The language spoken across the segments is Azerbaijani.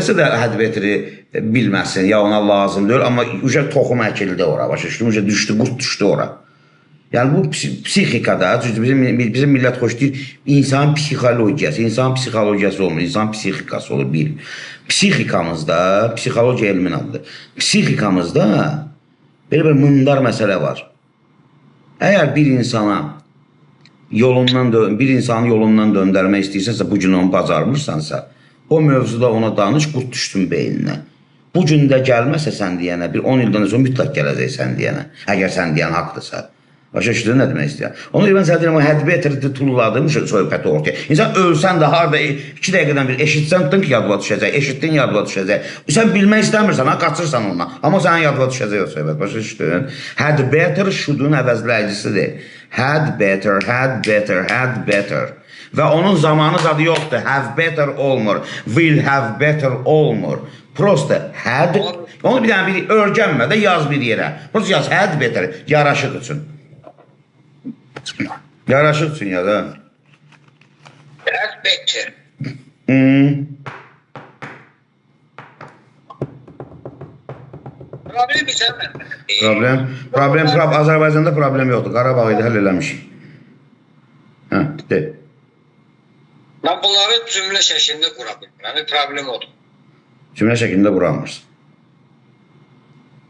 istəsə də hədbetri bilməsin, ya ona lazım deyil, amma toxum əkildi ora, başa düşdü, qurt düşdü ora. Yəni bu psixikada, bizim millət xoş deyir, insan psixologiyası, insan psixologiyası olmur, insan psixikası olur, bir. Psixikamızda, psixologiya elmin adıdır, psixikamızda belə bir mındar məsələ var. Əgər bir insanı yolundan döndərmək istəyirsənsə, bu gün onu bacarmırsansa, o mövzuda ona danış, qurt düşdün beyninə. Bu gün də gəlməsə sən deyənə, bir 10 ildən sonra mütləq gələcək sən deyənə, əgər sən deyən haqdırsa. Başa düşdün nə demək istəyir? Onu mən sənə deyirəm, o hədbetri tulladım söhbəti ortaya. İnsan ölsən də harada 2 dəqiqədən bir eşitsən ki, yadıma düşəcək, eşitdin yadıma düşəcək. Sən bilmək istəmirsən, qaçırsan ondan. Amma sənin yadıma düşəcək o söhbət, başa düşdün? Had better should'un əvəzləyicisidir. Had better, had better, had better. Və onun zamanı zadı yoxdur. Have better olmur. Will have better olmur. Prosta had. Onu bir dənə bir örgənmə də yaz bir yerə. Prosta yaz had better. Yaraşıq üçün. Yaraşıq üçün ya da. Had better. Problem bizə Problem, Azərbaycanda problem yoxdur. Qarabağ idi, həll eləmişik. Hə, de. Mən bunları cümlə şəklində qura bilmirəm. Problem odur. Cümlə şəklində quramırsın.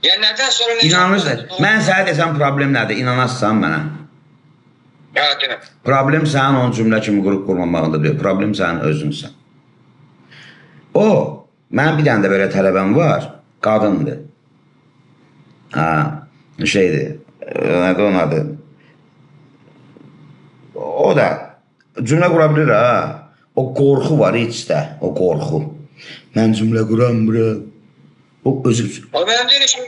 Yəni nədən sonra... İnanırsan, mən sənə desəm problem nədir, inanassan mənə. Problem sənin onun cümlə kimi qurmamağında deyil, problem sənin özünsən. O, mənim bir dənə də belə tələbəm var, qadındır. Şeydir, nədir onun adı? O da cümlə qura bilir ha. O qorxu var içdə, o qorxu. Mən cümlə quramıram. O özü... O mənim deyil işim...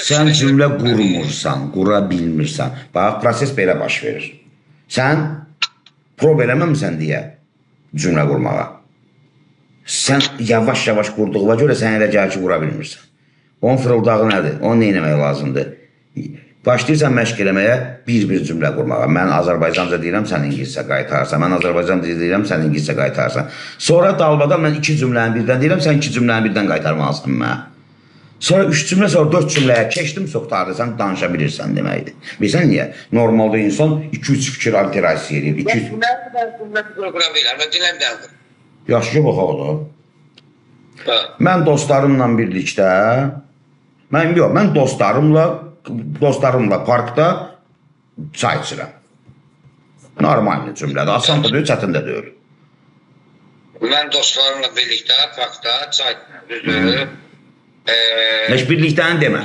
Sən cümlə qurmursan, qura bilmirsən. Bax, proses belə baş verir. Sən prob eləməmsən deyə cümlə qurmağa. Sən yavaş-yavaş qurduğuna görə sən elə gəl ki, qura bilmirsən. Onun fırıldağı nədir? Onu nə eləmək lazımdır? Başlayırsan məşq eləməyə bir cümlə qurmağa. Mən Azərbaycanca deyirəm, sən İngilizcə qaytarsan. Mən Azərbaycanca deyirəm, sən İngilizcə qaytarsan. Sonra dalbadan mən 2 cümləni birdən deyirəm, sən 2 cümləni birdən qaytarmalısın mənə. Sonra 3 cümlə, sonra 4 cümləyə keçdim çoxdardır, sən danışa bilirsən deməkdir. Bilirsən niyə? Normalda insan 2-3 fikir alterasiya edir. Yaxşı ki, baxaq da. Mən dostlarımla birlikdə, mən dostlarımla parkda çay içirəm. Normal cümlədir, asan da deyil, çətin də deyil. Mən dostlarımla birlikdə parkda çay içirəm. Heç birlikdən demə.